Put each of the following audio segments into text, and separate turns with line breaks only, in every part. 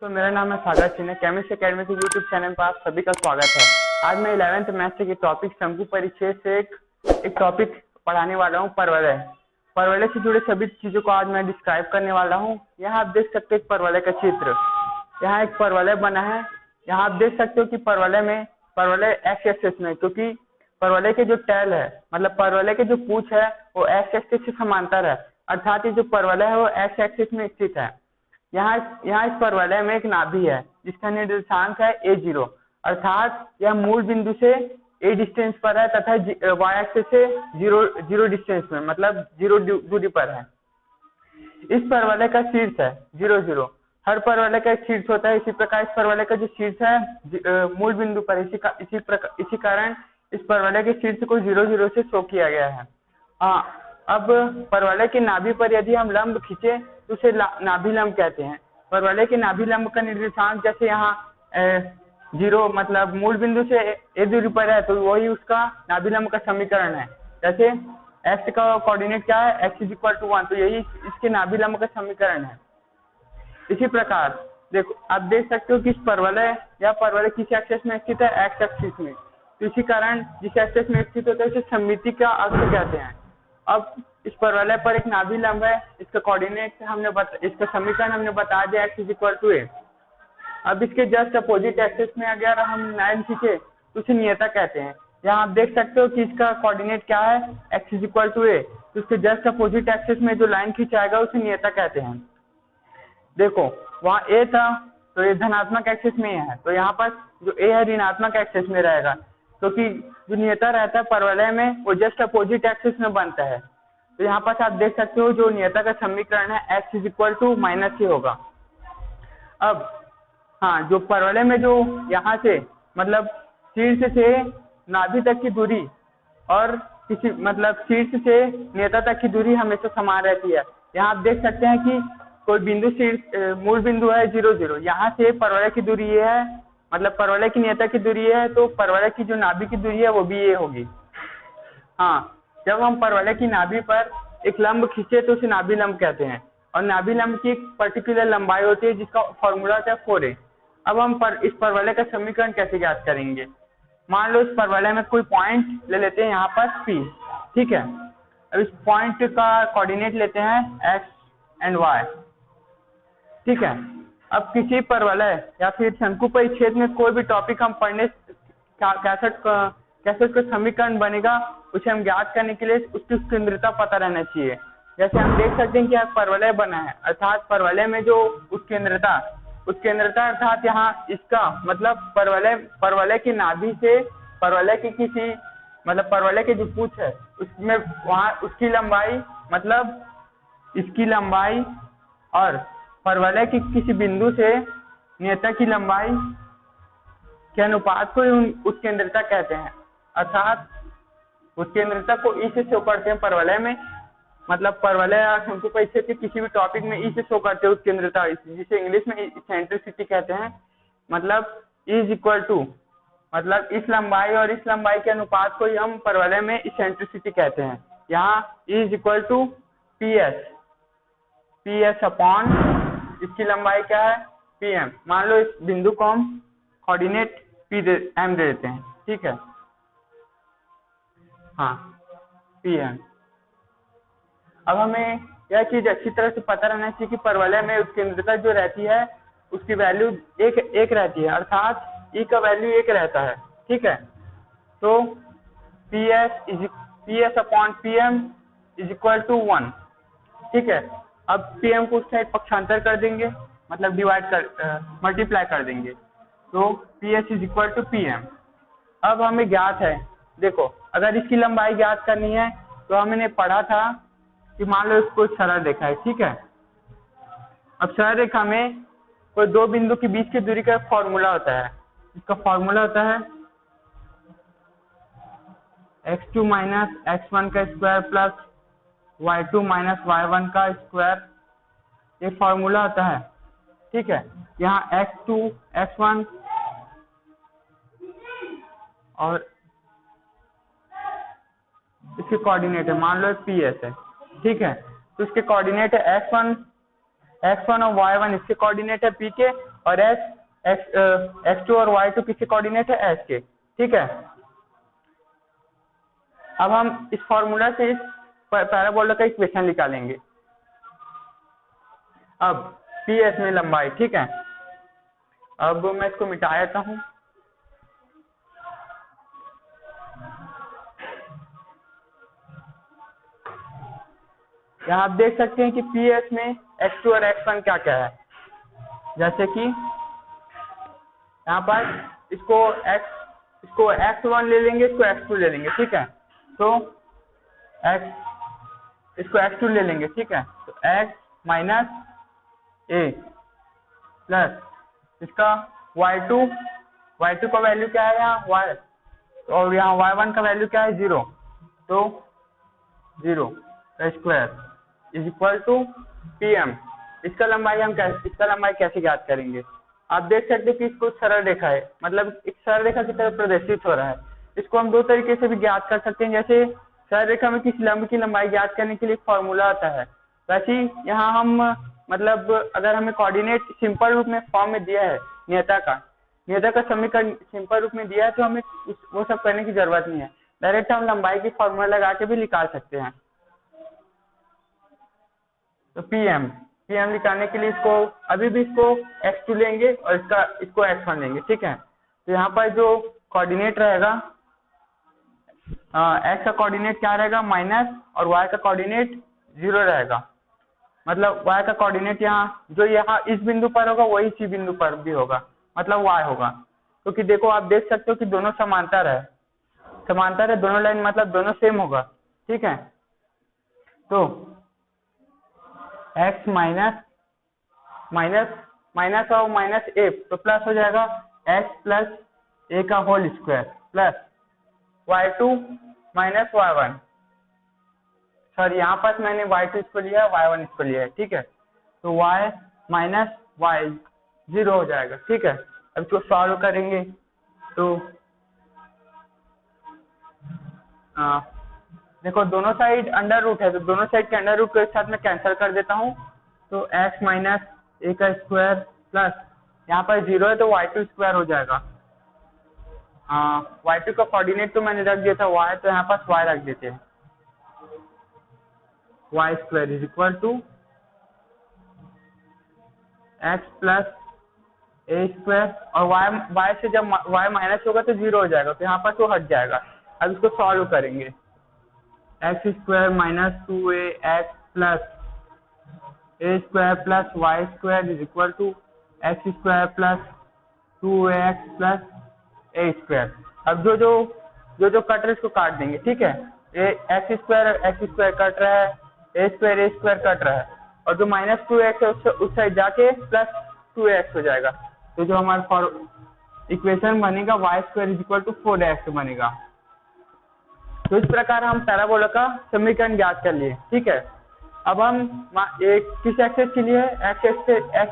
दोस्तों, मेरा नाम है सागर सिन्हा। केमिस्ट्री एकेडमी के यूट्यूब चैनल पर आप सभी का स्वागत है। आज मैं 11th मैथ्स के टॉपिक शंकु परिच्छेद से एक टॉपिक पढ़ाने वाला हूँ, परवलय। परवलय से जुड़े सभी चीजों को आज मैं डिस्क्राइब करने वाला हूँ। यहाँ आप देख सकते हैं एक परवलय का चित्र। यहाँ एक परवलय बना है। यहाँ आप देख सकते हो कि परवलय एक्स एक्सिस में, क्योंकि परवलय के जो टेल है, मतलब परवलय के जो पूंछ है वो एक्स एक्सिस से समांतर है, अर्थात ये जो परवलय है वो एक्स एक्सिस में स्थित है। यहाँ इस परवलय में एक नाभि है जिसका निर्देशांक है a0, अर्थात यह मूल बिंदु से a डिस्टेंस पर है तथा y एक्सिस से जीरो डिस्टेंस में, मतलब 0 दूरी पर है। इस परवलय का शीर्ष है 0 0। हर परवलय का एक शीर्ष होता है, इसी प्रकार इस परवलय का जो शीर्ष है मूल बिंदु पर, इसी कारण इस परवलय के शीर्ष को 0 0 से शो किया गया है। अब परवलय के नाभि पर यदि हम लंब खींचे तो उसे नाभि लंब कहते हैं। परवलय के नाभि लंब का निर्देशांक जैसे यहाँ 0, मतलब मूल बिंदु से a दूरी पर है, तो वही उसका नाभि लंब का समीकरण है। जैसे x का कोऑर्डिनेट क्या है, x = 1, तो यही इसके नाभि लंब का समीकरण है। इसी प्रकार देखो, आप देख सकते हो कि इस परवलय किस एक्सिस में स्थित है, एक्स एक्सिस में। तो इसी कारण जिस एक्सिस में स्थित होता है उसे सममिति का अक्ष कहते हैं। अब इस परवलय पर एक नाभि लंब है, इसका कोऑर्डिनेट इसका समीकरण हमने बता दिया, x = a। अब इसके जस्ट अपोजिट एक्सिस में अगर हम लाइन खींचे तो उसे नियता कहते हैं। यहाँ आप देख सकते हो कि इसका कोऑर्डिनेट क्या है, x = a, तो इसके जस्ट अपोजिट एक्सिस में जो लाइन खींचाएगा उसे नियता कहते हैं। देखो वहाँ a था तो ये धनात्मक एक्सिस में है, तो यहाँ पर जो a है ऋणात्मक एक्सिस में रहेगा, क्योंकि जो नियता रहता है परवलय में वो जस्ट अपोजिट एक्सिस में बनता है। तो यहाँ पर आप देख सकते हो जो नियता का समीकरण है x = -a होगा। अब जो परवलय में जो यहाँ से मतलब शीर्ष से नाभि तक की दूरी और शीर्ष से नियता तक की दूरी हमेशा समान रहती है। यहाँ आप देख सकते हैं कि कोई बिंदु मूल बिंदु है 0 0, यहाँ से परवलय की दूरी ये है, मतलब परवलय की नियता की दूरी है, तो परवलय की जो नाभि की दूरी है वो भी ये होगी। जब हम परवलय की नाभि पर एक लंब खींचे तो उसे नाभि लंब कहते हैं, और नाभि लंब की एक पर्टिकुलर लंबाई होती है जिसका फॉर्मूला होता है 4a। अब हम इस परवलय का समीकरण कैसे ज्ञात करेंगे। मान लो इस परवलय में कोई पॉइंट ले लेते हैं यहाँ पर P, ठीक है। अब इस पॉइंट का कोऑर्डिनेट लेते हैं x और y, ठीक है। अब किसी परवलय या फिर शंकु परिच्छेद में कोई भी टॉपिक हम पढ़ने कैसे उसका समीकरण बनेगा उसे हम ज्ञात करने के लिए उसकी उत्केंद्रता पता रहना चाहिए। जैसे हम देख सकते हैं कि यहाँ परवलय बना है, अर्थात परवलय में जो उत्केंद्रता अर्थात यहाँ इसका मतलब परवलय की नाभि से परवलय के जो पूंछ है उसमें वहाँ उसकी लंबाई, मतलब इसकी लंबाई और परवलय की किसी बिंदु से नियता की लंबाई के अनुपात को उत्केंद्रता कहते हैं। अर्थात उत्केंद्रता को ई से शो करते हैं परवलय में, मतलब परवलय या शंकु परिच्छेद के किसी भी टॉपिक में ई से शो करते हैं उत्केंद्रता, जिसे इंग्लिश में इसेंट्रिसिटी कहते हैं। मतलब मतलब इस लंबाई और इस लंबाई के अनुपात को ही हम परवलय में इसेंट्रिसिटी कहते हैं। यहाँ E PS अपॉन इसकी लंबाई क्या है PM। मान लो इस बिंदु को हम कोऑर्डिनेट M दे देते हैं, ठीक है, PM। अब हमें यह चीज अच्छी तरह से पता रहना चाहिए कि परवलय में उत्केंद्रता जो रहती है उसकी वैल्यू एक रहती है, अर्थात E का वैल्यू 1 रहता है, ठीक है। तो PS अपॉन PM = 1, ठीक है। अब PM को उस साइड पक्षांतर कर देंगे, मतलब मल्टीप्लाई कर देंगे, तो PS = PM। अब हमें ज्ञात है, देखो अगर इसकी लंबाई ज्ञात करनी है तो हमने पढ़ा था कि मान लो इसको सरल रेखा है, ठीक है। अब सरल रेखा में कोई दो बिंदु के बीच की दूरी का फॉर्मूला होता है, इसका फॉर्मूला होता है x2 - x1 का स्क्वायर प्लस y2 - y1 का स्क्वायर, ये फॉर्मूला होता है, ठीक है। यहाँ x2 x1 और इसके कोऑर्डिनेट है, मान लो PS है, ठीक है। तो इसके कोऑर्डिनेट है x1 और y1, इसके कोऑर्डिनेट है P के, और x2 और y2 किसके कोऑर्डिनेट है, s के। ठीक है, अब हम इस फॉर्मूला से इस पैराबोला का इक्वेशन निकालेंगे। अब PS में लंबाई, ठीक है, अब मैं इसको मिटा देता हूँ। यहाँ आप देख सकते हैं कि PS में x2 और x1 क्या क्या है। जैसे कि यहाँ पर इसको x1 ले लेंगे, इसको x2 ले लेंगे। ठीक है, तो इसको x2 ले लेंगे। ठीक है, तो x माइनस a प्लस इसका y2 का वैल्यू क्या है यहाँ y, और यहाँ y1 का वैल्यू क्या है 0, तो 0 का square is equal to PM। इसका लंबाई कैसे ज्ञात करेंगे। आप देख सकते हैं कि इसको सरल रेखा है, मतलब एक सरल रेखा की तरह प्रदर्शित हो रहा है। इसको हम दो तरीके से भी ज्ञात कर सकते हैं। जैसे सरल रेखा में किसी लंब की लंबाई ज्ञात करने के लिए एक फॉर्मूला आता है, वैसे ही यहाँ हम मतलब अगर हमें कोऑर्डिनेट सिंपल रूप में फॉर्म में दिया है, नियता का समीकरण सिंपल रूप में दिया है, तो हमें वो सब करने की जरूरत नहीं है। डायरेक्ट हम लंबाई की फॉर्मूला लगा के भी निकाल सकते हैं। तो PM निकालने के लिए इसको अभी भी इसको x2 लेंगे और इसको x1 लेंगे। ठीक है, तो यहाँ पर जो कोऑर्डिनेट रहेगा, x का कोऑर्डिनेट क्या रहेगा माइनस, और y का कोऑर्डिनेट 0 रहेगा। मतलब y का कोऑर्डिनेट जो यहाँ इस बिंदु पर होगा वही इसी बिंदु पर भी होगा, मतलब y होगा। क्योंकि देखो आप देख सकते हो कि दोनों समांतर है, दोनों लाइन मतलब दोनों सेम होगा। ठीक है, तो x माइनस और माइनस a तो प्लस हो जाएगा x प्लस a का whole square plus y2 minus y1, sorry यहाँ पर मैंने y2 इसको लिया है, y1 इसको लिया है। ठीक है, तो y माइनस y 0 हो जाएगा। ठीक है, अब इसको सॉल्व करेंगे तो देखो दोनों साइड अंडर रूट है, तो दोनों साइड के अंडर रूट को एक साथ में कैंसिल कर देता हूँ। तो x माइनस a का स्क्वायर प्लस यहाँ पर 0 है तो y2 स्क्वायर हो जाएगा। y2 का कोऑर्डिनेट तो मैंने रख दिया था y, तो यहाँ पर y रख देते हैं। y square is equal to x plus a square, और y से जब y माइनस होगा तो 0 हो जाएगा, तो यहाँ पर तो हट जाएगा। अब इसको सॉल्व करेंगे। x square minus 2ax plus a square plus y square is equal to x square plus 2ax plus a square. अब जो कट रहे इसको काट देंगे। ठीक है, x स्क्वायर कट रहा है, a स्क्वायर कट रहा है, और जो माइनस 2x है उस साइड जाके प्लस 2x हो जाएगा। तो जो हमारा इक्वेशन बनेगा y square is equal to 4x बनेगा। तो इस प्रकार हम पैराबोला का समीकरण ज्ञात कर लिए। ठीक है, अब हम किस एक्सिस के लिए, x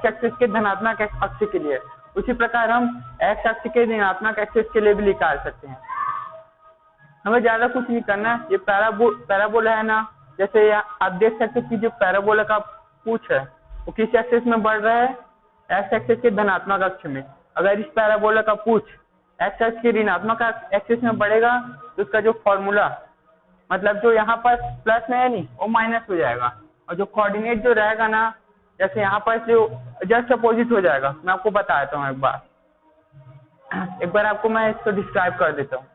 एक्सिस के धनात्मक अक्ष के लिए, उसी प्रकार हम x अक्ष के ऋणात्मक एक्सिस के लिए भी निकाल सकते हैं। हमें ज्यादा कुछ नहीं करना, ये पैराबोला है ना, जैसे आप देख सकते हैं कि जो पैराबोला का पूछ है वो किस एक्सिस में बढ़ रहा है, x एक्सिस के धनात्मक अक्ष में। अगर इस पैराबोला का पूछ x अक्ष के ऋणात्मक एक्सिस में बढ़ेगा तो उसका जो फॉर्मूला, मतलब जो यहाँ पर प्लस में है नहीं, वो माइनस हो जाएगा, और जो कोऑर्डिनेट जो रहेगा ना, जैसे यहाँ पर जो जस्ट अपोजिट हो जाएगा। मैं आपको बता देता हूँ एक बार आपको मैं इसको डिस्क्राइब कर देता हूँ।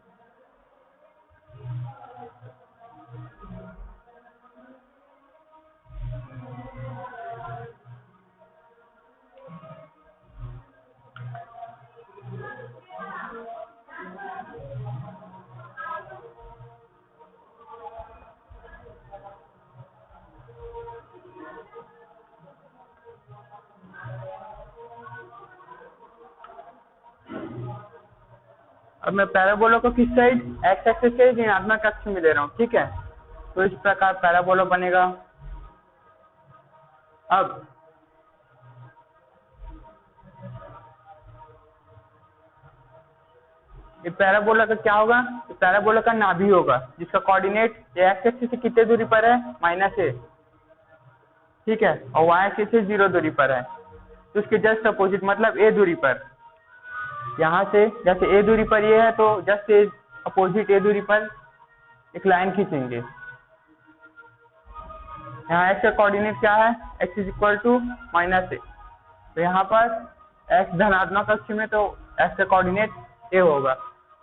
अब मैं पैराबोला को किस साइड, x एक्सिस के ऋणात्मक अक्ष में दे रहा हूँ। ठीक है, तो इस प्रकार पैराबोला बनेगा। अब ये पैराबोला का क्या होगा, पैराबोला का नाभि होगा जिसका कोऑर्डिनेट x एक्सिस से कितने दूरी पर है, -a। ठीक है, और y एक्सिस से 0 दूरी पर है। तो उसके जस्ट अपोजिट मतलब ए दूरी पर, यहाँ से जैसे ए दूरी पर ये है तो जस्ट ए अपोजिट ए दूरी पर एक लाइन खींचेंगे। यहाँ एक्स का कोऑर्डिनेट क्या है, x is equal to -a, तो यहाँ पर एक्स धनात्मक अक्ष में तो एक्स का कोऑर्डिनेट ए होगा,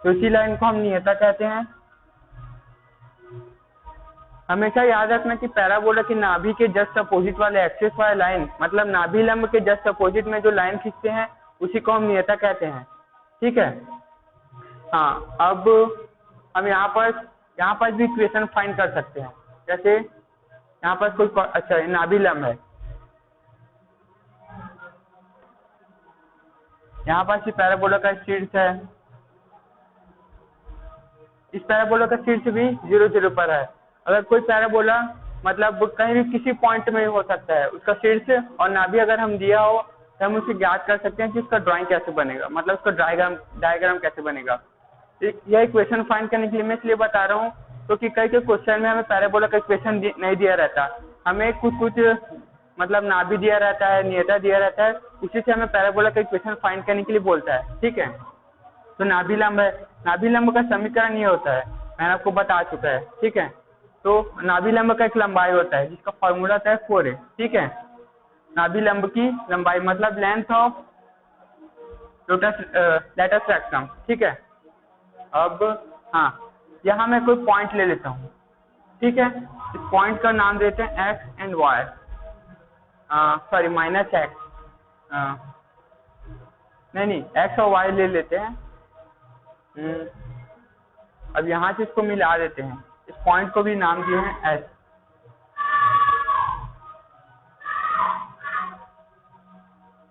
तो इसी लाइन को हम नियता कहते हैं। हमेशा याद रखना कि पैराबोला की नाभि के जस्ट अपोजिट वाले एक्सिस वाले लाइन मतलब नाभि लंब के जस्ट अपोजिट में जो लाइन खींचते हैं उसी को हम नियता कहते हैं, ठीक है। हाँ, अब हम यहाँ पर भी इक्वेशन फाइंड कर सकते हैं। जैसे यहाँ पर कोई अच्छा नाभि लंब है, यहाँ पर पैराबोला का शीर्ष है, इस पैराबोला का शीर्ष भी 0 0 पर है। अगर कोई पैराबोला मतलब कहीं भी किसी पॉइंट में हो सकता है, उसका शीर्ष और नाभि अगर हम दिया हो तो हम उसे ज्ञात कर सकते हैं कि उसका ड्राइंग कैसे बनेगा, मतलब उसका डायग्राम कैसे बनेगा। यह इक्वेशन फाइंड करने के लिए मैं इसलिए बता रहा हूँ क्योंकि कई क्वेश्चन में हमें पैराबोला का इक्वेशन नहीं दिया रहता, हमें कुछ मतलब नाभि दिया रहता है, नियता दिया रहता है, उसी से हमें पैराबोला का इक्वेशन फाइंड करने के लिए बोलता है, ठीक है। तो नाभि लंब है, नाभि लंब का समीकरण ये होता है, मैंने आपको बता चुका है, ठीक है। तो नाभि लंब का एक लंबाई होता है जिसका फॉर्मूला होता है 4a, ठीक है। नाभि लंब की लंबाई मतलब लेंथ ऑफ लेटस रेक्टम, ठीक है। अब हाँ, यहाँ मैं कोई पॉइंट ले लेता हूँ, ठीक है। इस पॉइंट का नाम देते हैं x and y, sorry -x, नहीं x और y ले लेते हैं। अब यहाँ से इसको मिला देते हैं, इस पॉइंट को भी नाम दिए हैं S।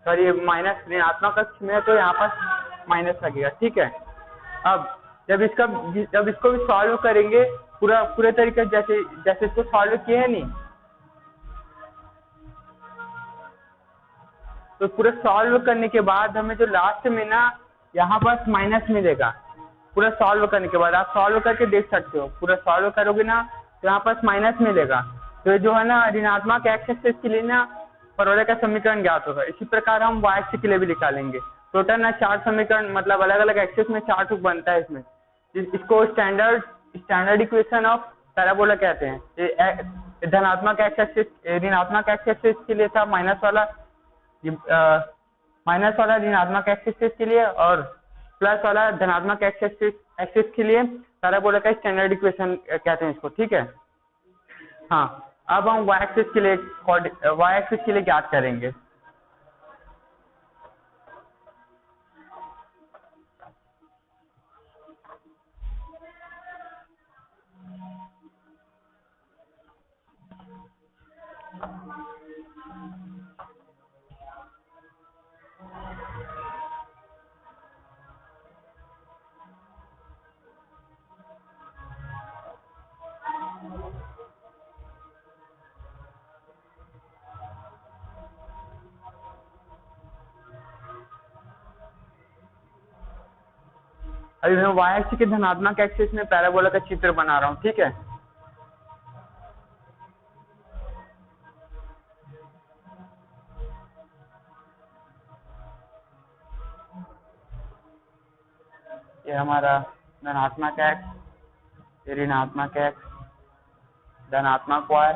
सॉरी माइनस ऋणात्मक अक्ष में है तो यहाँ पर माइनस लगेगा, ठीक है। अब जब इसको भी सॉल्व करेंगे पूरे तरीके जैसे इसको सॉल्व किए हैं नहीं, तो पूरा सॉल्व करने के बाद हमें जो लास्ट में ना यहाँ पर माइनस मिलेगा। पूरा सॉल्व करने के बाद आप सॉल्व करके देख सकते हो, पूरा सॉल्व करोगे ना तो यहाँ पर माइनस मिलेगा, तो जो है ना ऋणात्मक एक्स एक्सिस के लिए ना परवलय का समीकरण ज्ञात होगा। इसी प्रकार हम वाई एक्सिस के लिए भी निकालेंगे। टोटल ना 4 समीकरण मतलब अलग अलग एक्सिस में 4 टूक बनता है इसमें, इसको स्टैंडर्ड इक्वेशन ऑफ पैराबोला कहते हैं। धनात्मक एक्स एक्सिस ऋणात्मक एक्स एक्सिस के लिए था माइनस वाला ऋणात्मक एक्स एक्सिस के लिए, और प्लस वाला धनात्मक एक्स एक्सिस के लिए पैराबोला का स्टैंडर्ड इक्वेशन कहते हैं इसको, ठीक है। हाँ, अब हम वाई एक्सिस के लिए ज्ञात करेंगे। अभी मैं वाई एक्सिस के धनात्मक एक्सिस में पैराबोला का चित्र बना रहा हूँ, ठीक है। ये हमारा धनात्मक एक्स, ऋणात्मक एक्स, धनात्मक वाई,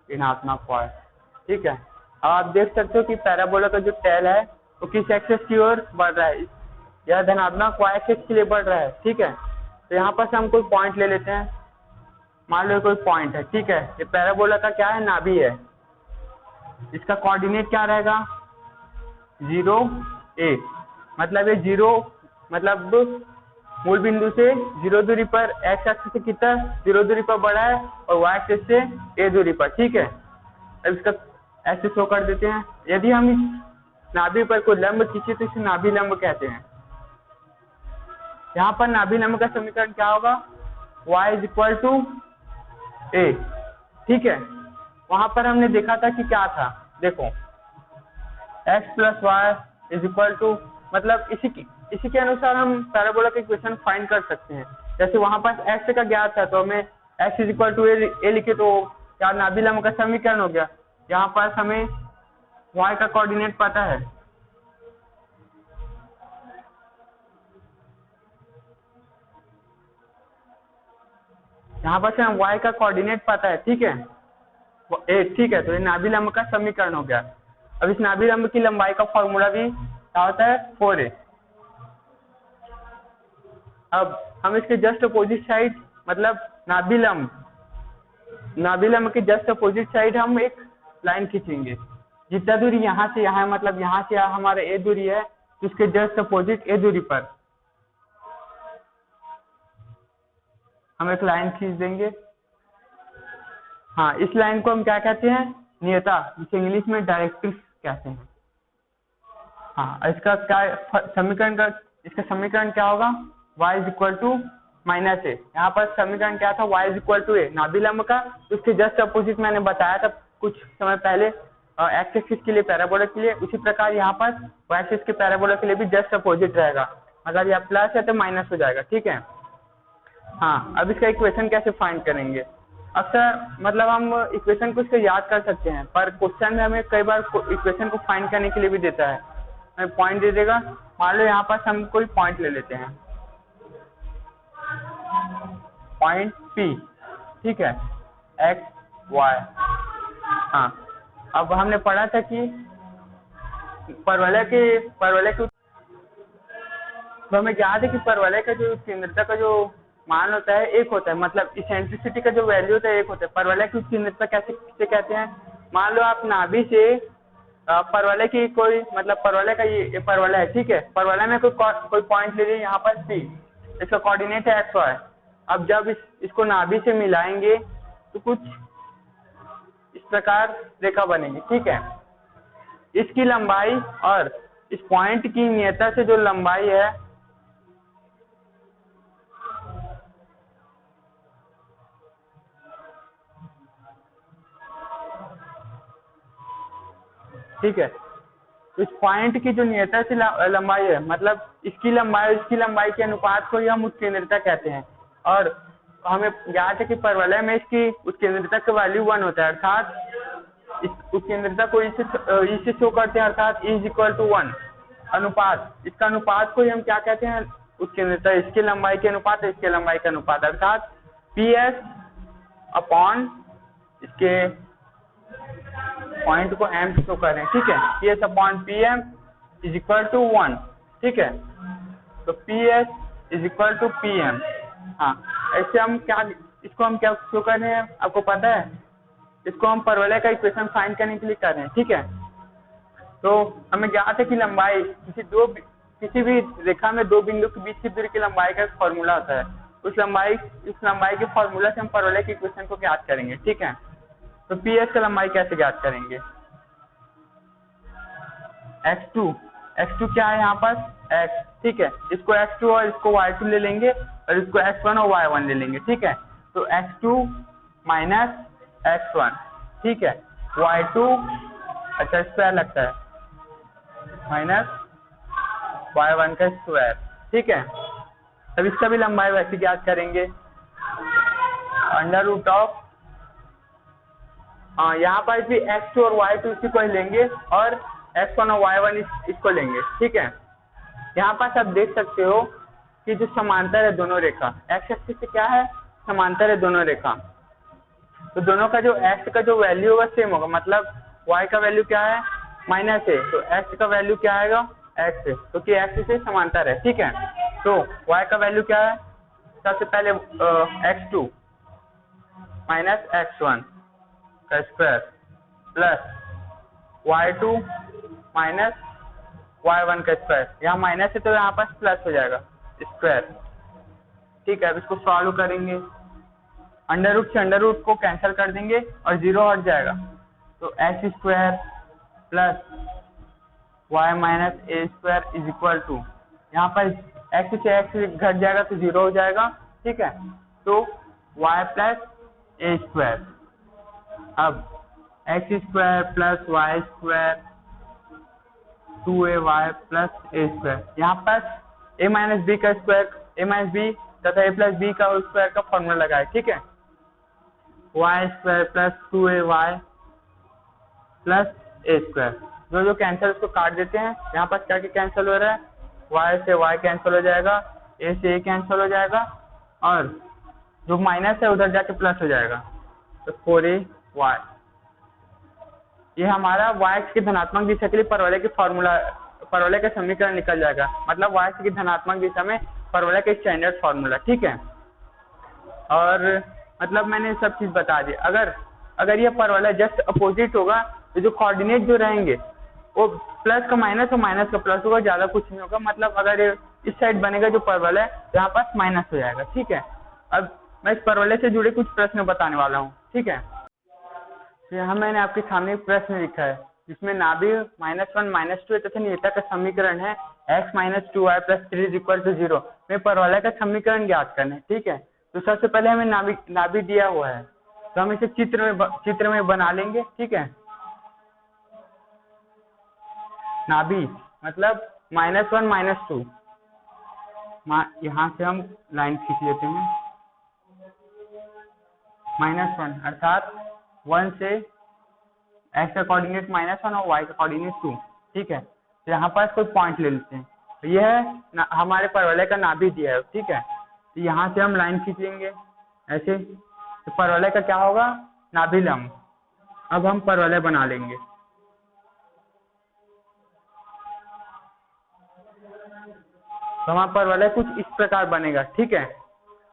ऋणात्मक वाई, ठीक है। अब आप देख सकते हो कि पैराबोला का जो टेल है वो किस एक्सिस की ओर बढ़ रहा है, यह धनात्मक वाई एक्सिस के लिए बढ़ रहा है, ठीक है। तो यहाँ पर से हम कोई पॉइंट ले लेते हैं, मान लो कोई पॉइंट है, ठीक है। ये पैराबोला का क्या है, नाभि है, इसका कोऑर्डिनेट क्या रहेगा 0a, मतलब ये 0 मतलब मूल बिंदु से 0 दूरी पर एक्स एक्सिस से कितना 0 दूरी पर बढ़ा है और वाई एक्सिस से a दूरी पर, ठीक है। अब इसका ऐसे शो कर देते हैं। यदि हम इस नाभि पर कोई लंब खींचे तो इसे नाभि लंब कहते हैं। यहाँ पर नाभि लंब का समीकरण क्या होगा, y is equal to a, ठीक है। वहां पर हमने देखा था कि क्या था, देखो x plus y is equal to, मतलब इसी के अनुसार हम पैराबोला का इक्वेशन फाइंड कर सकते हैं। जैसे वहां पर x का ज्ञात था तो हमें x is equal to a लिखे तो क्या नाभि लंब का समीकरण हो गया। यहाँ पर हमें y का कोऑर्डिनेट पता है? यहाँ पर से y का कोऑर्डिनेट पता है, ठीक है, ठीक है। तो ये नाभि लंब का समीकरण हो गया। अब इस नाभि लंब की लंबाई का फॉर्मूला भी क्या होता है? 4a। अब हम इसके जस्ट अपोजिट साइड, मतलब नाभि लंब के जस्ट अपोजिट साइड हम एक लाइन खींचेंगे। जितना दूरी यहाँ से यहाँ, मतलब यहाँ से यहाँ हमारा a दूरी है, तो उसके जस्ट अपोजिट a दूरी पर हम एक लाइन खींच देंगे। हाँ, इस लाइन को हम क्या कहते हैं? नियता, जिसे इंग्लिश में डायरेक्ट्रिक्स कहते हैं। हाँ, इसका समीकरण क्या होगा? y is equal to minus a. यहाँ पर समीकरण क्या था? y is equal to a, नाभि लंब का उसके जस्ट अपोजिट मैंने बताया था कुछ समय पहले, एक्स एक्सिस के लिए, पैराबोला के लिए। उसी प्रकार यहाँ पर y एक्सिस के पैराबोला के लिए भी जस्ट अपोजिट रहेगा। अगर यह प्लस है तो माइनस हो जाएगा, ठीक है। हाँ, अब इसका इक्वेशन कैसे फाइंड करेंगे? अक्सर मतलब हम इक्वेशन को इससे याद कर सकते हैं, पर क्वेश्चन में हमें कई बार इक्वेशन को फाइंड करने के लिए भी देता है, हमें पॉइंट दे देगा। मान लो यहाँ पर हम कोई पॉइंट ले लेते हैं, पॉइंट P, ठीक है, x y। हाँ, अब हमने पढ़ा था कि परवलय के तो हमें याद है कि परवलय का जो केंद्रता का जो मान होता है एक होता है, मतलब इसेंट्रिसिटी का जो वैल्यू होता है एक होता है। परवलय की केंद्रता किसे कहते हैं? मान लो आप नाभि से परवलय की कोई, मतलब परवलय का ये परवलय है, ठीक है, परवलय में कोई पॉइंट ले लीजिए यहाँ पर P, इसका कोऑर्डिनेट है x y। अब जब इसको नाभि से मिलाएंगे तो कुछ इस प्रकार रेखा बनेगी, ठीक है। इसकी लंबाई और इस पॉइंट की नियता से जो लंबाई है, ठीक है, इस पॉइंट की जो नियता से लंबाई है, मतलब इसकी लंबाई के अनुपात को ही हम उत्केंद्रता कहते हैं। और हमें याद है कि परवलय में इसकी उत्केंद्रता का वैल्यू 1 होता है, अर्थात इस उत्केंद्रता को इससे शो करते हैं, अर्थात E इज इक्वल टू 1 अनुपात। इसका अनुपात को ही हम क्या कहते हैं? उत्केंद्रता। इसकी लंबाई के अनुपात, इसके लंबाई का अनुपात, अर्थात PS अपॉन इसके पॉइंट को m शो कर रहे हैं, ठीक है, PS upon PM is equal to 1, ठीक है। तो PS is equal to PM। हाँ, ऐसे हम क्या शो कर रहे हैं? आपको पता है, इसको हम परवलय का इक्वेशन फाइंड करने के लिए कर रहे हैं, ठीक है। तो हमें ज्ञात है कि लंबाई किसी भी रेखा में दो बिंदु के बीच की दूरी की लंबाई का एक फॉर्मूला होता है। उस लंबाई के फॉर्मूला से हम परवलय के इक्वेशन को ज्ञात करेंगे, ठीक है। तो PS का लंबाई कैसे ज्ञात करेंगे? x2 क्या है यहाँ पर? x, ठीक है। इसको x2 और इसको y2 ले लेंगे और इसको x1 और y1 ले लेंगे, ठीक है। तो x2 माइनस x1, ठीक है, y2 अच्छा स्क्वायर लगता है, माइनस y1 का स्क्वायर, ठीक है। तब इसका भी लंबाई वैसे ज्ञात करेंगे, अंडर रूट ऑफ, यहाँ पर भी x2 और y2 इसी को लेंगे और x1 और y1 इसको लेंगे, ठीक है। यहाँ पर आप देख सकते हो कि जो समांतर है दोनों रेखा, x एक्सिस से क्या है? समांतर है दोनों रेखा। तो दोनों का जो x का जो वैल्यू होगा सेम होगा, मतलब y का वैल्यू क्या है? माइनस है, तो x का वैल्यू क्या आएगा? x, क्योंकि x से समांतर है, ठीक है। तो y का वैल्यू क्या है? सबसे पहले x2 माइनस x1 का square plus y2 minus y1 का स्क्वायर। यहाँ माइनस है तो यहाँ पर प्लस हो जाएगा स्क्वायर, ठीक है। अब इसको सॉल्व करेंगे, अंडर रूट से अंडर रूट को कैंसिल कर देंगे और 0 हट जाएगा, तो x square plus y minus a square is equal to, यहाँ पर x से x घट जाएगा तो 0 हो जाएगा, ठीक है। तो y प्लस a स्क्वायर, अब x square plus y square 2ay plus a square, यहाँ पर a माइनस b का स्क्वायर, a माइनस b तथा a प्लस b का स्क्वायर का फॉर्मूला लगाए, ठीक है। y square plus 2ay plus a square, जो जो कैंसिल उसको काट देते हैं। यहाँ पर क्या क्या कैंसिल हो रहा है, y से y कैंसिल हो जाएगा, a से a कैंसिल हो जाएगा, और जो माइनस है उधर जाके प्लस हो जाएगा, तो 4ay। ये हमारा y के धनात्मक दिशा के लिए परवलय के फॉर्मूला, परवलय का समीकरण निकल जाएगा। मतलब y की धनात्मक दिशा में परवलय का स्टैंडर्ड फॉर्मूला, ठीक है। और मतलब मैंने सब चीज बता दी। अगर ये परवलय जस्ट अपोजिट होगा तो जो कोऑर्डिनेट जो रहेंगे वो प्लस का माइनस और माइनस का प्लस होगा, ज्यादा कुछ नहीं होगा। मतलब अगर ये इस साइड बनेगा जो परवलय, यहाँ पास माइनस हो जाएगा, ठीक है। अब मैं इस परवलय से जुड़े कुछ प्रश्न बताने वाला हूँ, ठीक है। तो यहाँ मैंने आपके सामने एक प्रश्न लिखा है जिसमें नाभि -1 -2 तथा नियता का समीकरण है x - 2y + 3 = 0 में परवलय का समीकरण ज्ञात करना है, ठीक है। तो सबसे पहले हमें नाभि दिया हुआ है, तो हम इसे चित्र में बना लेंगे, ठीक है। नाभि मतलब -1 - 2, यहाँ से हम लाइन खींच लेते हैं। -1 अर्थात 1 से x का कोऑर्डिनेट -1 और y का कोऑर्डिनेट 2, ठीक है। तो यहाँ पर कोई पॉइंट ले लेते हैं, तो यह हमारे परवलय का नाभि दिया है, ठीक है। तो यहाँ से हम लाइन खींच लेंगे ऐसे, तो परवलय का क्या होगा, नाभि लंब। अब हम परवलय बना लेंगे। तो हमारा परवलय कुछ इस प्रकार बनेगा, ठीक है।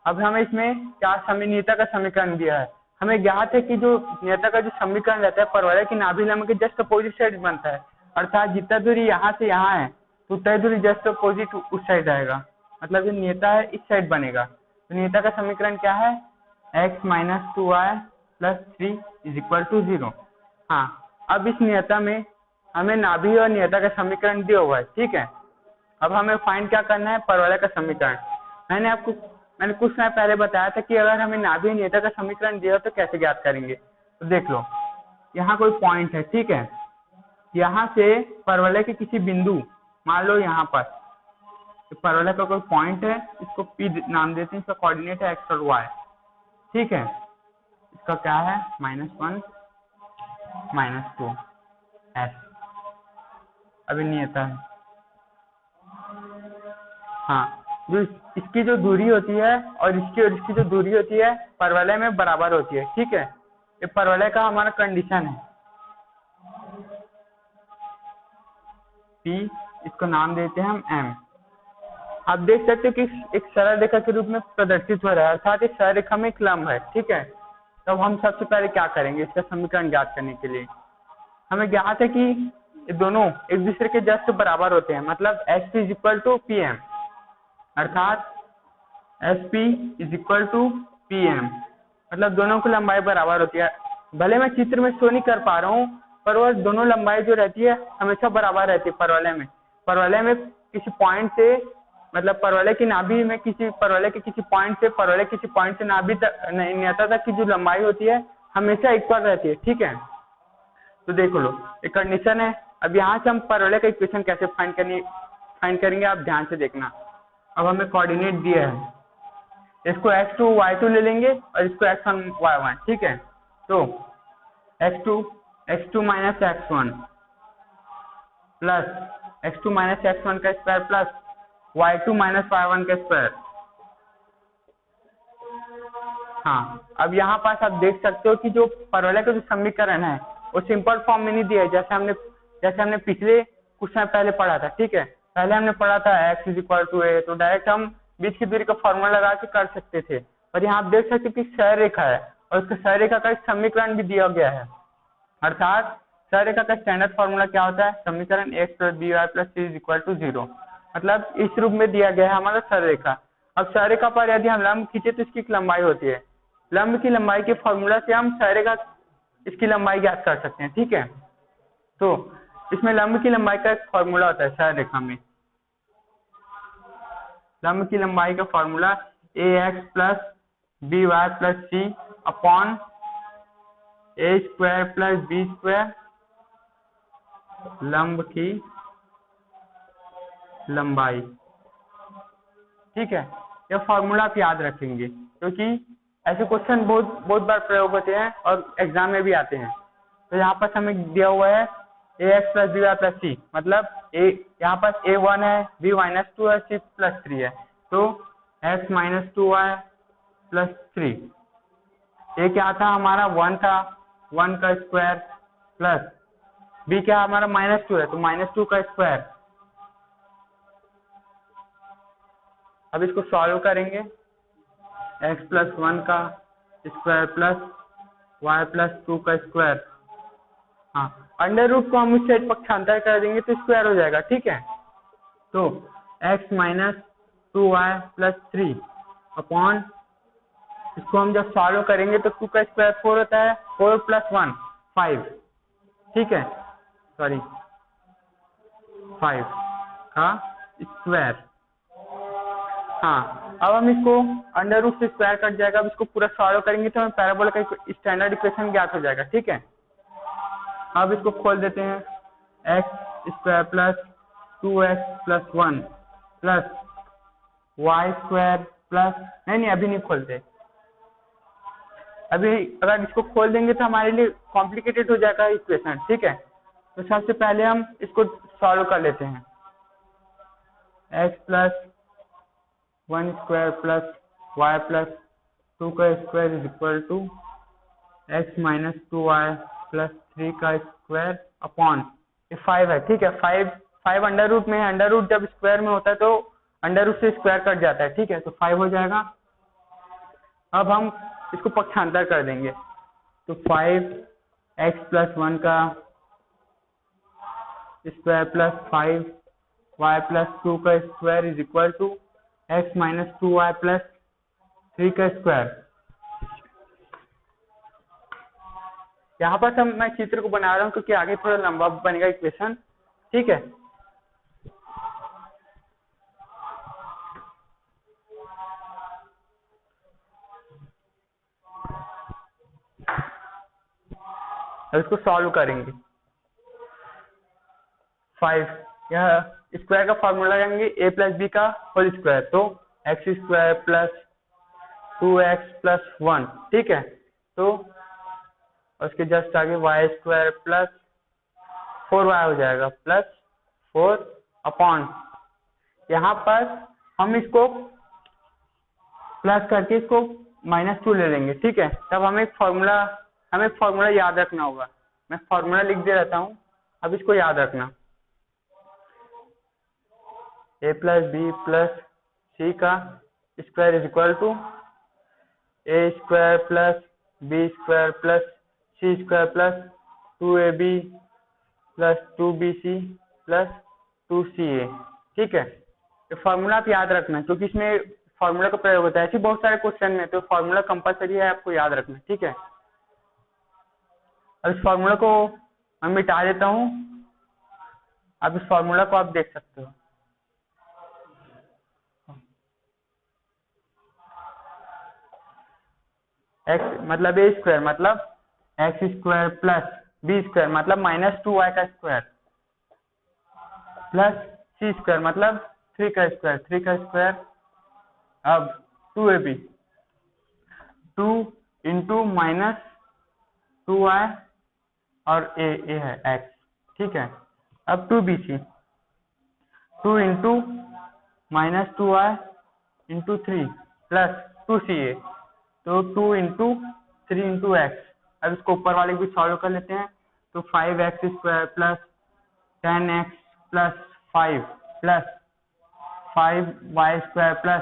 अब हमें इसमें क्या नियता का समीकरण दिया है। हमें ज्ञात है कि जो नियता का जो समीकरण रहता है परवलय की नाभि लंब के जस्ट अपोजिट साइड बनता है, अर्थात जितना दूरी यहाँ से यहाँ है तो उतना दूरी जस्ट अपोजिट उस साइड आएगा। मतलब जो नियता है इस साइड बनेगा। तो नियता का समीकरण क्या है, x - 2y + 3 = 0। हाँ, अब इस नियता में हमें नाभि और नियता का समीकरण दिया हुआ है, ठीक है। अब हमें फाइंड क्या करना है, परवलय का समीकरण। मैंने कुछ समय पहले बताया था कि अगर हमें नाभि नियता का समीकरण दिया हो तो कैसे ज्ञात करेंगे। तो देख लो, यहाँ कोई पॉइंट है, ठीक है। यहाँ से परवलय के किसी बिंदु, मान लो यहाँ पर तो परवलय का कोई पॉइंट है, इसको P नाम देते हैं, इसका कोऑर्डिनेट है x और y, ठीक है। इसका क्या है, -1 - 2 s। अभी नियता है। हाँ, जो इसकी जो दूरी होती है और इसकी जो दूरी होती है परवलय में बराबर होती है, ठीक है। ये परवलय का हमारा कंडीशन है P, इसको नाम देते हैं हम M। आप देख सकते हो कि एक सरल रेखा के रूप में प्रदर्शित हो रहा है, अर्थात इस सरल रेखा में एक लंब है, ठीक है। तो हम सबसे पहले क्या करेंगे, इसका समीकरण ज्ञात करने के लिए हमें ज्ञात है कि ये दोनों एक दूसरे के जस्ट बराबर होते हैं। मतलब SP = PM, अर्थात SP = PM, मतलब दोनों की लंबाई बराबर होती है। भले मैं चित्र में शो नहीं कर पा रहा हूँ, पर वह दोनों लंबाई जो रहती है हमेशा बराबर रहती है परवलय में किसी पॉइंट से, मतलब परवलय की नाभि में परवलय के किसी पॉइंट से नाभि तक, नियता तक की जो लंबाई होती है हमेशा इक्वल रहती है, ठीक है। तो देख लो, एक कंडीशन है। अब यहाँ से हम परवलय का इक्वेशन कैसे फाइंड करेंगे, आप ध्यान से देखना। अब हमें कोऑर्डिनेट दिया है, इसको x2 y2 ले लेंगे और इसको x1 y1, ठीक है। तो x2 - x1 plus x2 - x1 का स्क्वायर प्लस y2 - y1 का स्क्वायर। हाँ, अब यहाँ पास आप देख सकते हो कि जो परवलय का जो समीकरण है वो सिंपल फॉर्म में नहीं दिया है, जैसे हमने पिछले कुछ समय पहले पढ़ा था, ठीक है। पहले हमने पढ़ा था x = a, तो डायरेक्ट हम बीच की दूरी का फॉर्मूला लगा के कर सकते थे। पर यहाँ आप देख सकते हो कि सरल रेखा है और उसके सरल रेखा का समीकरण भी दिया गया है, अर्थात सरल रेखा का स्टैंडर्ड फॉर्मूला क्या होता है, समीकरण x + by + c = 0। मतलब इस रूप में दिया गया है हमारा सरल रेखा। अब सरल रेखा पर यदि हम लंब खींचे तो इसकी लंबाई होती है, लंब की लंबाई के फॉर्मूला से हम सरल रेखा इसकी लंबाई ज्ञात कर सकते हैं, ठीक है। तो इसमें लंब की लंबाई का एक फॉर्मूला होता है सरल रेखा में। लंब की लंबाई का formula ax + by + c upon a² + b², लंब की लंबाई, ठीक है। यह फॉर्मूला आप याद रखेंगे क्योंकि ऐसे क्वेश्चन बहुत बार प्रयोग होते हैं और एग्जाम में भी आते हैं। तो यहाँ पर हमें दिया हुआ है a x plus b y plus c, मतलब ए यहाँ पास ए 1 है, बी -2 है, सी +3 है, तो एक्स -2y प्लस 3। ए क्या था हमारा 1 था, 1 का स्क्वायर प्लस बी क्या हमारा -2 है, तो -2 का स्क्वायर। अब इसको सॉल्व करेंगे, x प्लस 1 का स्क्वायर प्लस y प्लस 2 का स्क्वायर। हाँ, अंडर रूट को हम इस साइड पक्षांतर कर देंगे तो स्क्वायर हो जाएगा, ठीक है। तो x -2y प्लस 3 अपॉन, इसको हम जब सॉल्व करेंगे तो 2 का स्क्वायर 4 होता है, 4 प्लस 1 5, ठीक है, सॉरी 5 का स्क्वायर। हाँ, अब हम इसको अंडर रूट से स्क्वायर कट जाएगा। अब इसको पूरा सॉल्व करेंगे तो हमें पैराबोला का स्टैंडर्ड इक्वेशन ज्ञात हो जाएगा, ठीक है। अब इसको खोल देते हैं, x square plus 2x plus 1 plus y square plus, नहीं अभी नहीं खोलते, अभी अगर इसको खोल देंगे तो हमारे लिए कॉम्प्लिकेटेड हो जाएगा इक्वेशन, ठीक है। तो सबसे पहले हम इसको सॉल्व कर लेते हैं, x plus 1 square plus y plus 2 का square is equal to x -2y plus 3 का स्क्वायर अपॉन, ये 5 है, ठीक है। 5 अंडर रूट में है, अंडर रूट जब स्क्वायर में होता है तो अंडर रूट से स्क्वायर कट जाता है, ठीक है, तो 5 हो जाएगा। अब हम इसको पक्षांतर कर देंगे, तो 5x प्लस 1 का स्क्वायर प्लस 5y प्लस 2 का square is equal to x -2y plus 3 का स्क्वायर। यहाँ पर मैं चित्र को बना रहा हूँ क्योंकि आगे थोड़ा लंबा बनेगा इक्वेशन, ठीक है। अब इसको सॉल्व करेंगे, 5 यह स्क्वायर का फॉर्मूला लगाएंगे a प्लस बी का होल स्क्वायर, तो x square plus 2x plus 1, ठीक है। तो उसके जस्ट आगे वाई स्क्वायर प्लस 4y हो जाएगा प्लस 4 अपॉन, यहाँ पर हम इसको प्लस करके इसको -2 ले लेंगे, ठीक है। तब हमें फॉर्मूला याद रखना होगा, मैं फॉर्मूला लिख दे रहता हूँ, अब इसको याद रखना, a plus b plus c का square is equal to a square plus b square plus c square plus 2ab plus 2bc plus 2ca, ठीक है। ये फॉर्मूला आप याद रखना क्योंकि इसमें फॉर्मूला का प्रयोग होता है, ऐसे बहुत सारे क्वेश्चन में, तो फॉर्मूला कंपलसरी है, आपको याद रखना, ठीक है। अब इस फॉर्मूला को मैं मिटा देता हूँ, अब इस फॉर्मूला को आप देख सकते हो, एक्स मतलब ए स्क्वायर मतलब x square plus b square मतलब -2y का स्क्वायर प्लस सी स्क्वायर मतलब 3 का स्क्वायर, अब 2ab 2 इंटू -2y और ए है x, ठीक है। अब 2bc 2 into -2y into 3 plus 2ca, तो 2 इंटू 3 इंटू एक्स। अब इसको ऊपर वाले को भी सॉल्व कर लेते हैं, तो 5x square plus 10x plus 5 plus 5y square plus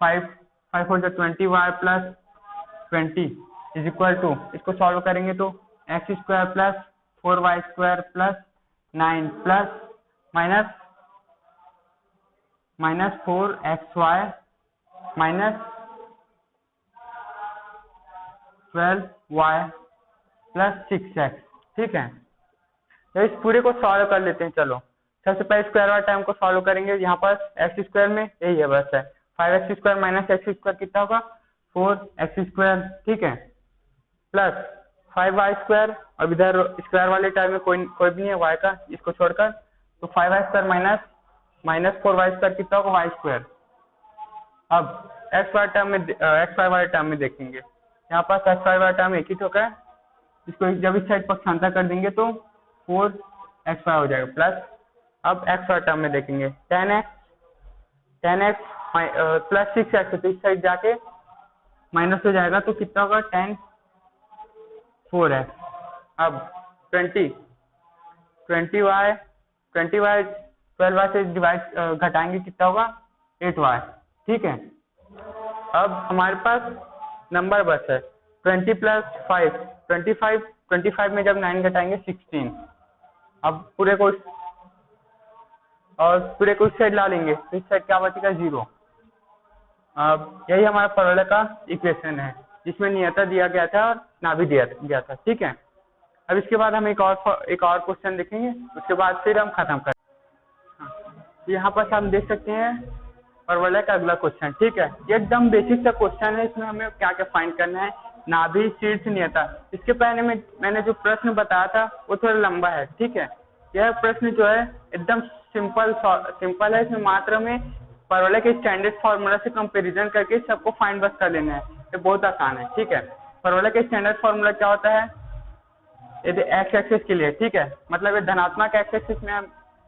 5 हो जाए 20y plus 20 is equal to, इसको सॉल्व करेंगे तो x square plus 4y square plus 9 plus minus 4xy minus 12y plus 6x, ठीक है। तो इस पूरे को सॉल्व कर लेते हैं, चलो सबसे पहले स्क्वायर वाला टर्म को सॉल्व करेंगे, यहाँ पर एक्स स्क्वायर में यही है बस है, 5x square minus x square कितना होगा 4x स्क्वायर, ठीक है, प्लस 5y स्क्वायर, और इधर स्क्वायर वाले टर्म में कोई भी नहीं है y का, इसको छोड़कर, तो 5y square minus 4y square कितना होगा y स्क्वायर। अब एक्स वाई वाले टर्म में देखेंगे, यहाँ पास एक्स वाई वाला टर्म एक ही ठोका है, इसको जब इस साइड पक्षांतर कर देंगे तो 4 एक्स वाई हो जाएगा प्लस, अब एक्स वाई टर्म में देखेंगे 10x प्लस 6x, तो इस साइड जाके माइनस हो जाएगा, तो कितना होगा 4x। अब 20y 12y से डिवाइड घटाएंगे कितना होगा 8y। ठीक है, अब हमारे पास नंबर बस है 20 प्लस 5 25 में जब 9 घटाएंगे 16। अब पूरे को इस साइड ला लेंगे, तो इस साइड क्या बचेगा 0। अब यही हमारा परवलय का इक्वेशन है जिसमें नियता दिया गया था और नाभि दिया गया था। ठीक है, अब इसके बाद हम एक और क्वेश्चन देखेंगे, उसके बाद फिर हम खत्म करें। यहाँ पर हम देख सकते हैं परवलय का अगला क्वेश्चन। ठीक है, ये एकदम बेसिक सा क्वेश्चन है, इसमें हमें क्या क्या फाइंड करना है, नाभि, शीर्ष, नियता। इसके पहले में मैंने जो प्रश्न बताया था वो थोड़ा लंबा है। ठीक है, यह प्रश्न जो है एकदम सिंपल है, इसमें मात्र में परवलय के स्टैंडर्ड फॉर्मूला से कंपैरिजन करके सबको फाइंड बस कर लेना है, ये बहुत आसान है। ठीक है, परवलय के स्टैंडर्ड फॉर्मूला क्या होता है, यदि एक्स एक्सिस के लिए, ठीक है, मतलब ये धनात्मक एक्स एक्सिस में हम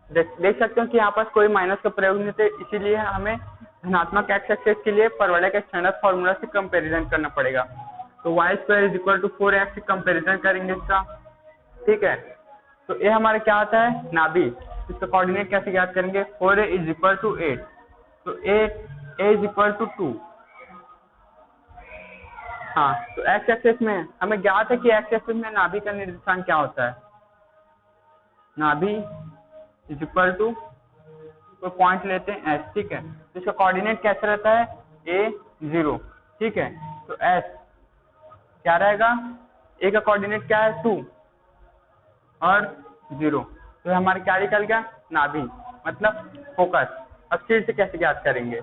देख सकते हो कि यहाँ पर कोई माइनस का प्रयोग नहीं थे, इसीलिए हमें धनात्मक एक्स एक्सिस के लिए परवलय के स्टैंडर्ड फॉर्मूला से कंपैरिजन करना पड़ेगा। तो y² = 4x से कंपैरिजन करेंगे इसका। ठीक है, तो ये हमारा क्या आता है नाभि, इसका कोऑर्डिनेट कैसे ज्ञात करेंगे, 4a = 8, तो a = 2। हाँ, तो एक्स एक्सिस में हमें ज्ञात है कि एक्स एक्सिस में नाभि का निर्देशांक क्या होता है, नाभि = कोई पॉइंट लेते हैं s। ठीक है, तो इसका कोऑर्डिनेट कैसे रहता है a 0। ठीक है, तो s क्या रहेगा, a का कोऑर्डिनेट क्या है 2 और 0, तो हमारे क्या निकल गया नाभि मतलब फोकस। अब शीर्ष से कैसे ज्ञात करेंगे,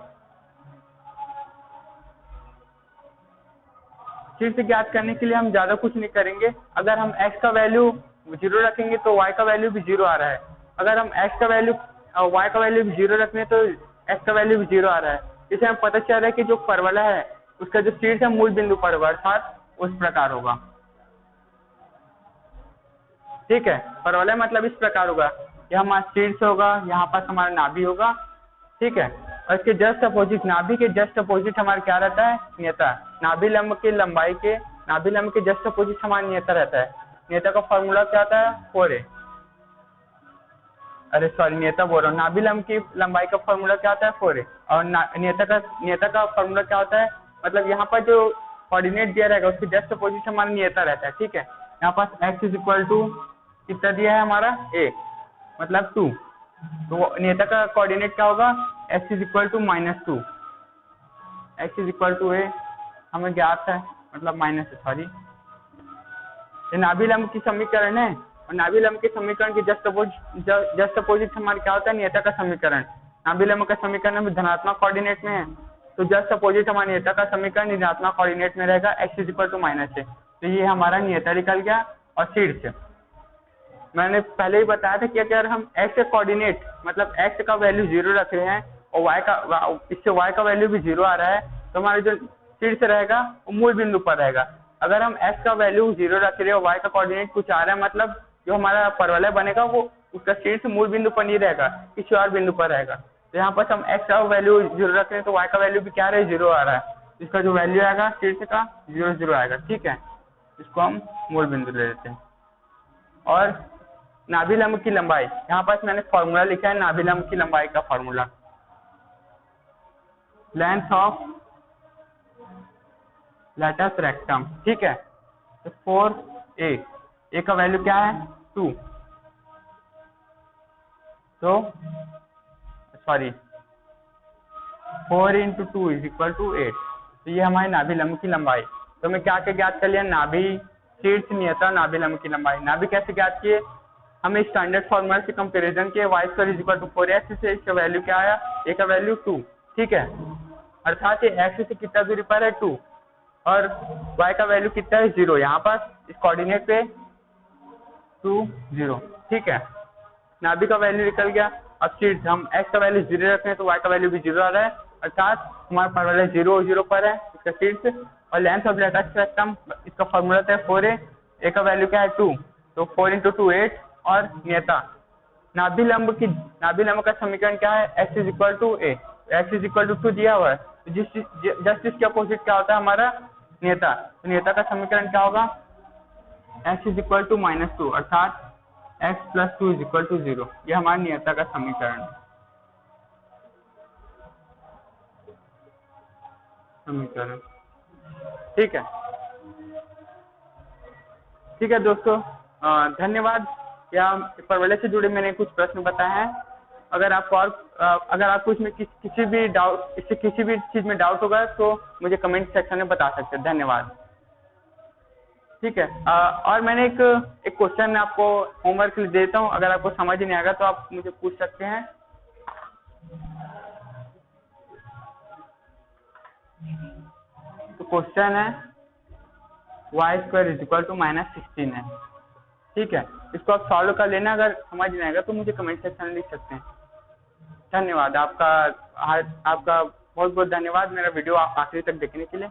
शीर्ष से ज्ञात करने के लिए हम ज्यादा कुछ नहीं करेंगे, अगर हम x का वैल्यू 0 रखेंगे तो y का वैल्यू भी 0 आ रहा है, अगर हम x का वैल्यू y का वैल्यू भी 0 रखेंगे तो x का वैल्यू भी 0 आ रहा है। इससे हमें पता चल रहा है कि जो परवलय है उसका जो शीर्ष है मूल बिंदु पर अर्थात उस प्रकार होगा। ठीक है, परवलय मतलब इस प्रकार होगा, यह हमारा शीर्ष होगा, यहाँ पास हमारा नाभि होगा। ठीक है, और इसके जस्ट अपोजिट, नाभि के जस्ट अपोजिट हमारा क्या रहता है नियता। नाभि लंब के जस्ट अपोजिट हमारा नियता रहता है। नियता का फॉर्मूला क्या होता है 4a, अरे सॉरी नियता बोल रहा हूँ, नाभि लंब की लंबाई का फॉर्मूला क्या होता है 4a, और नियता का फॉर्मूला क्या होता है, मतलब यहाँ पर जो कोऑर्डिनेट दिया रहेगा उसके जस्ट अपोजिट हमारा नियता रहता है। ठीक है, यहाँ पास x = कितना दिया है हमारा a मतलब 2, तो नियता का कोऑर्डिनेट क्या होगा x = -2, x = a हमें ज्ञात है, मतलब माइनस सॉरी, ये नाभि लंब की समीकरण है, और नाभि लंब के समीकरण के जस्ट अपोजिट हमारा क्या होता है नियता का समीकरण। नाभि लंब का समीकरण में धनात्मक कोऑर्डिनेट में है, तो जस्ट अपोजिट हमारा नियता का समीकरण ऋणात्मक कोऑर्डिनेट में रहेगा, x = -a, तो ये हमारा नियता निकल गया। और शीर्ष मैंने पहले ही बताया था कि अगर हम x का कोऑर्डिनेट मतलब x का वैल्यू 0 रख रहे हैं और इससे y का वैल्यू भी 0 आ रहा है, तो हमारा जो शीर्ष रहेगा वो मूल बिंदु पर रहेगा। अगर हम x का वैल्यू 0 रख रहे हैं और y का कोऑर्डिनेट कुछ आ रहा है, मतलब जो हमारा परवलय बनेगा वो उसका शीर्ष मूल बिंदु पर नहीं रहेगा, किसी और बिंदु पर रहेगा। तो यहाँ पर हम x का वैल्यू 0 रख रहे हैं तो y का वैल्यू भी क्या रहे 0 आ रहा है, इसका जो वैल्यू आएगा शीर्ष का 0 आएगा। ठीक है, इसको हम मूल बिंदु ले लेते हैं। और नाभि लंब की लंबाई, यहाँ पास मैंने फॉर्मूला लिखा है नाभि लंब की लंबाई का formula, length of latus rectum. ठीक है, तो 4a का वैल्यू क्या है 2, तो सॉरी 4 × 2 = 8, तो ये हमारी नाभि लंब की लंबाई। तो मैं क्या ज्ञात कर लिया, नाभि, शीर्ष, नियता, नाभि लंब की लंबाई। नाभि कैसे ज्ञात किए, हमें स्टैंडर्ड फॉर्मूला से कंपैरिजन किए, y² = 4x से इसका वैल्यू क्या आया, a का वैल्यू 2। ठीक है, अर्थात ये x से कितना दूरी पर है 2 और y का वैल्यू कितना है 0, यहाँ पास इस कोऑर्डिनेट पे 2 0। ठीक है, नाभि का वैल्यू निकल गया। अब शीर्ष हम x का वैल्यू 0 रख रहे हैं तो y का वैल्यू भी 0 आ रहा है, अर्थात हमारा परवलय 0 पर है इसका शीर्ष। और लेंथ ऑफ लेटस रेक्टम, इसका फॉर्मूला था 4a, a का वैल्यू क्या है 2, तो 4 × 2 8, और नियता नाभिलंब का समीकरण क्या है? x is equal to a, x is equal to 2 दिया हुआ है, तो जस्ट इसके अपोजिट क्या होता है हमारा नियता, तो नियता का समीकरण क्या होगा? x इज इक्वल टू -2 अर्थात x plus 2 is equal to 0, ये हमारा नियता का समीकरण है। ठीक है, ठीक है दोस्तों, धन्यवाद। या परवलय से जुड़े मैंने कुछ प्रश्न बताए हैं। अगर आपको इसमें किसी भी डाउट, इससे किसी भी चीज में डाउट होगा तो मुझे कमेंट सेक्शन में बता सकते हैं। धन्यवाद। ठीक है, और मैंने एक क्वेश्चन आपको होमवर्क के लिए देता हूँ, अगर आपको समझ नहीं आएगा तो आप मुझे पूछ सकते हैं। तो क्वेश्चन है y² इज इक्वल टू -16 है। ठीक है, इसको आप सॉल्व कर लेना, अगर समझ नहीं आएगा तो मुझे कमेंट सेक्शन में लिख सकते हैं। धन्यवाद आपका बहुत बहुत धन्यवाद मेरा वीडियो आखिरी तक देखने के लिए।